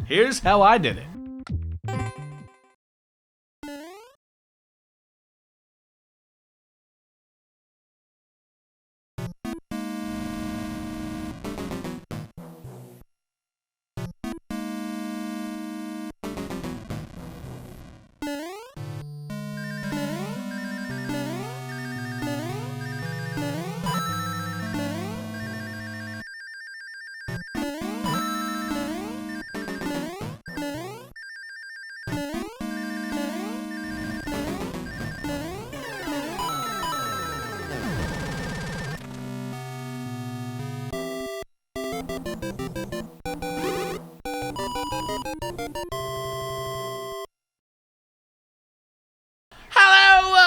Here's how I did it.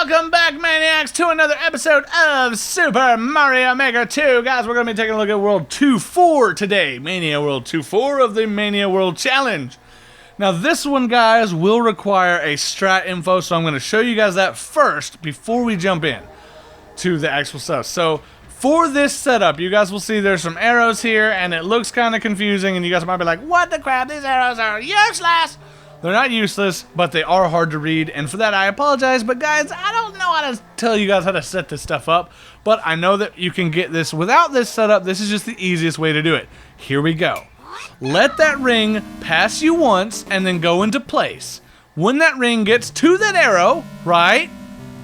Welcome back, Maniacs, to another episode of Super Mario Maker 2. Guys, we're going to be taking a look at World 2-4 today. Mania World 2-4 of the Mania World Challenge. Now, this one, guys, will require a strat info, so I'm going to show you guys that first before we jump in to the actual stuff. So, for this setup, you guys will see there's some arrows here, and it looks kind of confusing, and you guys might be like, what the crap, these arrows are useless! They're not useless, but they are hard to read, and for that I apologize, but guys, I don't know how to tell you guys how to set this stuff up, but I know that you can get this without this setup. This is just the easiest way to do it. Here we go. Let that ring pass you once, and then go into place. When that ring gets to that arrow, right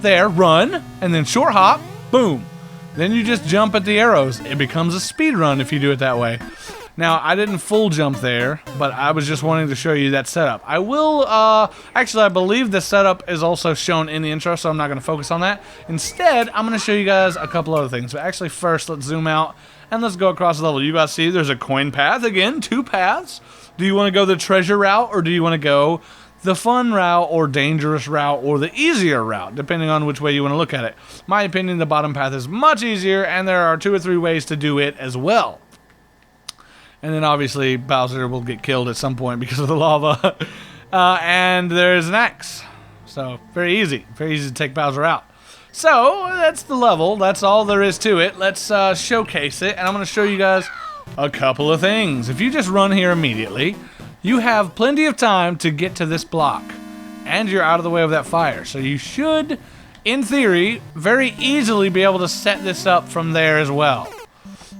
there, run, and then short hop, boom. Then you just jump at the arrows. It becomes a speed run if you do it that way. Now, I didn't full jump there, but I was just wanting to show you that setup. I will, actually, I believe the setup is also shown in the intro, so I'm not going to focus on that. Instead, I'm going to show you guys a couple other things. But actually, first, let's zoom out, and let's go across the level. You guys see there's a coin path. Again, 2 paths. Do you want to go the treasure route, or do you want to go the fun route, or dangerous route, or the easier route, depending on which way you want to look at it? My opinion, the bottom path is much easier, and there are 2 or 3 ways to do it as well. And then obviously Bowser will get killed at some point because of the lava. And there's an axe. So very easy to take Bowser out. So that's the level. That's all there is to it. Let's showcase it. And I'm going to show you guys a couple of things. If you just run here immediately, you have plenty of time to get to this block. And you're out of the way of that fire. So you should, in theory, very easily be able to set this up from there as well.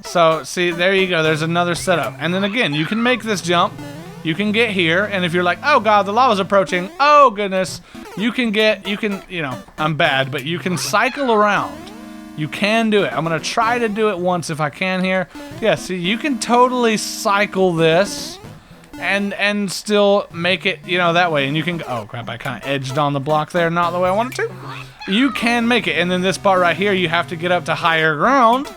So, see, there you go. There's another setup. And then again, you can make this jump. You can get here. And if you're like, oh, God, the lava's approaching. Oh, goodness. You know, I'm bad, but you can cycle around. You can do it. I'm going to try to do it once if I can here. Yeah, see, you can totally cycle this and still make it, you know, that way. And you can, oh, crap, I kind of edged on the block there. Not the way I wanted to. You can make it. And then this part right here, you have to get up to higher ground.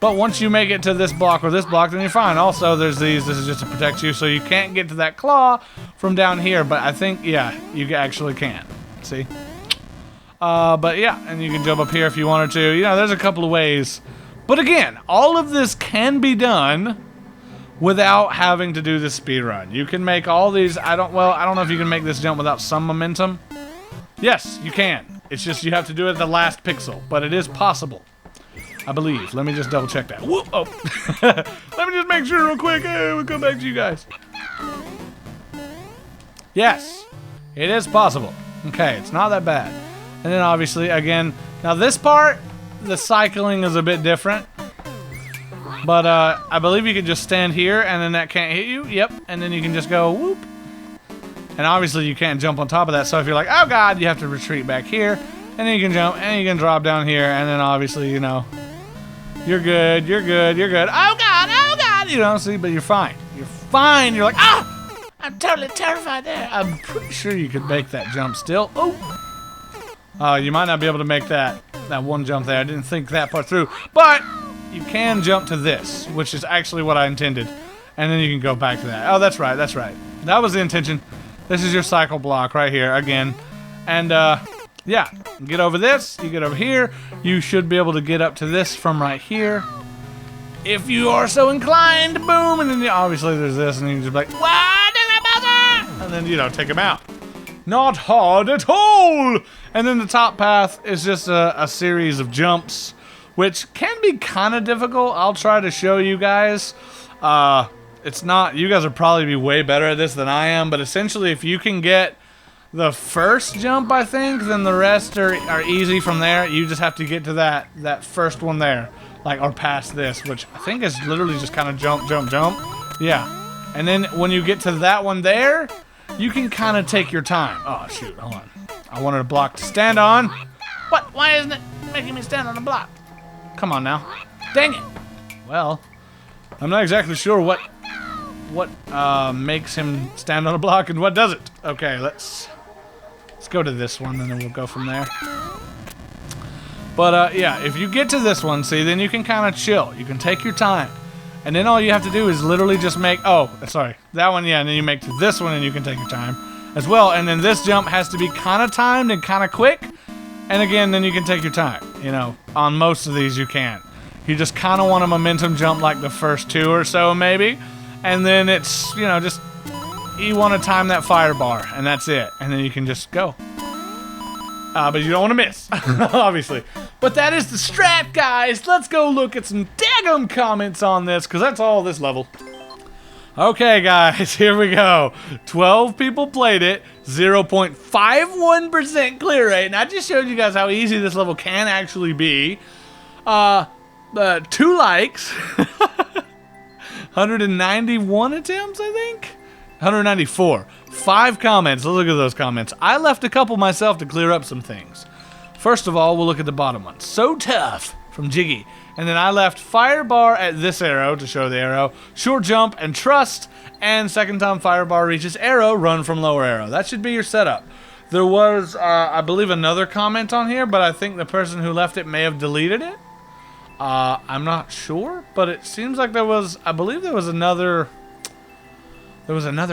But once you make it to this block or this block, then you're fine. Also, there's these. This is just to protect you, so you can't get to that claw from down here. But I think, yeah, you actually can. See? But yeah, and you can jump up here if you wanted to. You know, there's a couple of ways. But again, all of this can be done without having to do the speed run. You can make all these. I don't know if you can make this jump without some momentum. Yes, you can. It's just you have to do it at the last pixel, but it is possible. I believe. Let me just double check that. Whoop! Oh. Let me just make sure real quick. Hey, we'll come back to you guys. Yes, it is possible. Okay, it's not that bad. And then obviously, again, now this part, the cycling is a bit different. But I believe you can just stand here and then that can't hit you. Yep. And then you can just go whoop. And obviously you can't jump on top of that. So if you're like, oh God, you have to retreat back here. And then you can jump and you can drop down here. And then obviously, you know, you're good, you're good, you're good. Oh God, you know, see, but you're fine. You're fine. You're like, ah, I'm totally terrified there. I'm pretty sure you could make that jump still. Oh, you might not be able to make that one jump there. I didn't think that part through. But you can jump to this, which is actually what I intended. And then you can go back to that. Oh, that's right, that's right. That was the intention. This is your cycle block right here, again. And, yeah, get over this, you get over here, you should be able to get up to this from right here. If you are so inclined, boom, and then obviously there's this, and you can just be like, what? And then, you know, take him out. Not hard at all! And then the top path is just a series of jumps, which can be kind of difficult. I'll try to show you guys. it's not, you guys would probably be way better at this than I am, but essentially if you can get the first jump, I think, then the rest are easy from there. You just have to get to that first one there, like, or past this, which I think is literally just kind of jump, jump, jump. Yeah. And then when you get to that one there, you can kind of take your time. Oh, shoot, hold on. I wanted a block to stand on. What? Why isn't it making me stand on a block? Come on now. Dang it. Well, I'm not exactly sure what makes him stand on a block and what doesn't. Okay, let's go to this one and then we'll go from there. But yeah, if you get to this one, see, then you can kind of chill. You can take your time. And then all you have to do is literally just make, oh, sorry, that one, yeah, and then you make to this one and you can take your time as well. And then this jump has to be kind of timed and kind of quick. And again, then you can take your time. You know, on most of these you can. You just kind of want a momentum jump like the first two or so maybe. And then it's, you know, just, you want to time that fire bar and that's it. And then you can just go. But you don't want to miss, obviously. But that is the strat, guys. Let's go look at some daggum comments on this, because that's all this level. Okay, guys, here we go. 12 people played it, 0.51% clear rate. And I just showed you guys how easy this level can actually be. 2 likes, 191 attempts, I think? 194. 5 comments. Let's look at those comments. I left a couple myself to clear up some things. First of all, we'll look at the bottom one. So tough from Jiggy. And then I left fire bar at this arrow to show the arrow, short jump and trust, and second time fire bar reaches arrow, run from lower arrow. That should be your setup. There was, I believe, another comment on here, but I think the person who left it may have deleted it. I'm not sure, but it seems like there was, I believe there was another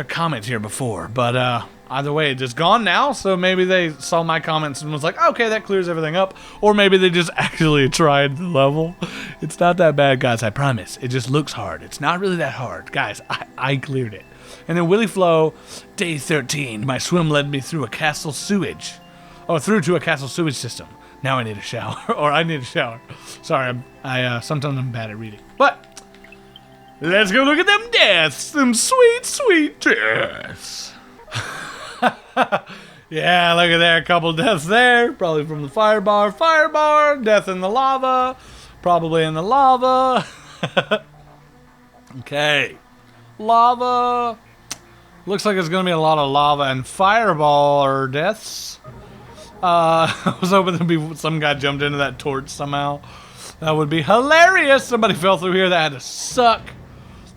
comment here before, but either way, it's just gone now, so maybe they saw my comments and was like, okay, that clears everything up, or maybe they just actually tried the level. It's not that bad, guys, I promise. It just looks hard. It's not really that hard. Guys, I cleared it. And then Willie Flo, day 13, my swim led me through a castle sewage. Oh, through to a castle sewage system. Now I need a shower, or I need a shower. Sorry, sometimes I'm bad at reading. But let's go look at them deaths. Them sweet, sweet deaths. Yeah, look at there. A couple deaths there. Probably from the fire bar. Fire bar. Death in the lava. Probably in the lava. Okay. Lava. Looks like it's going to be a lot of lava and fireball or deaths. I was hoping there'd be some guy jumped into that torch somehow. That would be hilarious. Somebody fell through here. That had to suck.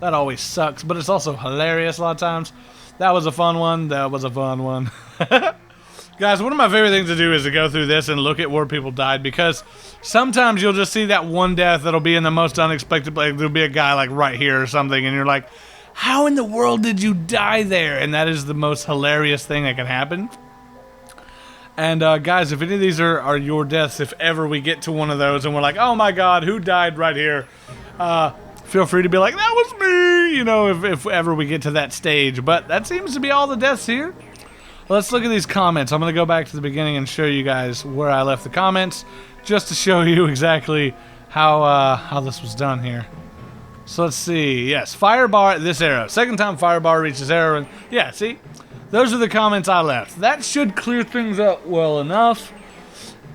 That always sucks, but it's also hilarious a lot of times. That was a fun one. That was a fun one. Guys, one of my favorite things to do is to go through this and look at where people died, because sometimes you'll just see that one death that'll be in the most unexpected place. There'll be a guy like right here or something, and you're like, how in the world did you die there? And that is the most hilarious thing that can happen. And guys, if any of these are your deaths, if ever we get to one of those and we're like, oh my god, who died right here? Feel free to be like, that was me, you know, if ever we get to that stage. But that seems to be all the deaths here. Let's look at these comments. I'm going to go back to the beginning and show you guys where I left the comments, just to show you exactly how this was done here. So let's see. Yes, fire bar at this arrow. Second time fire bar reaches arrow. And yeah, see? Those are the comments I left. That should clear things up well enough.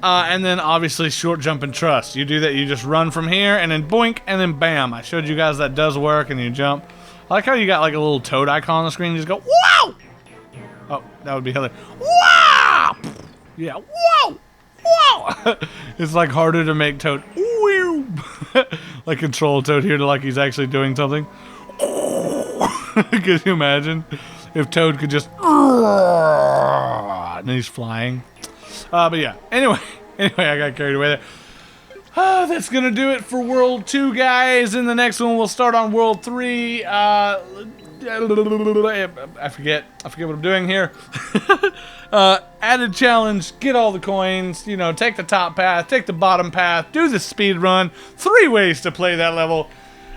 And then obviously short jump and trust. You do that, you just run from here and then boink and then bam. I showed you guys that does work and you jump. I like how you got like a little toad icon on the screen. You just go, wow! Oh, that would be hilarious. Wow! Yeah, whoa! Whoa! It's like harder to make Toad. Like control Toad here to like he's actually doing something. Could you imagine if Toad could just and he's flying? But yeah, anyway, I got carried away there. That's gonna do it for World 2, guys. In the next one, we'll start on World 3. I forget what I'm doing here. Added challenge, get all the coins, you know, take the top path, take the bottom path, do the speed run. 3 ways to play that level.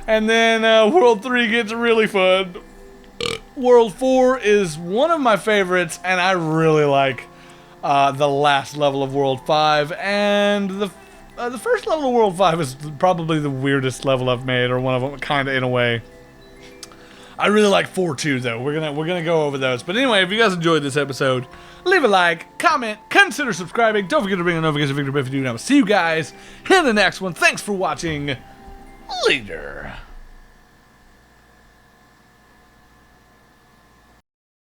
And then World 3 gets really fun. World 4 is one of my favorites, and I really like the last level of World 5. And the first level of World 5 is probably the weirdest level I've made, or one of them, kind of in a way. I really like 4 too, though. We're gonna go over those. But anyway, if you guys enjoyed this episode, leave a like, comment, consider subscribing. Don't forget to ring the notification if you do. And I will see you guys in the next one. Thanks for watching. Later.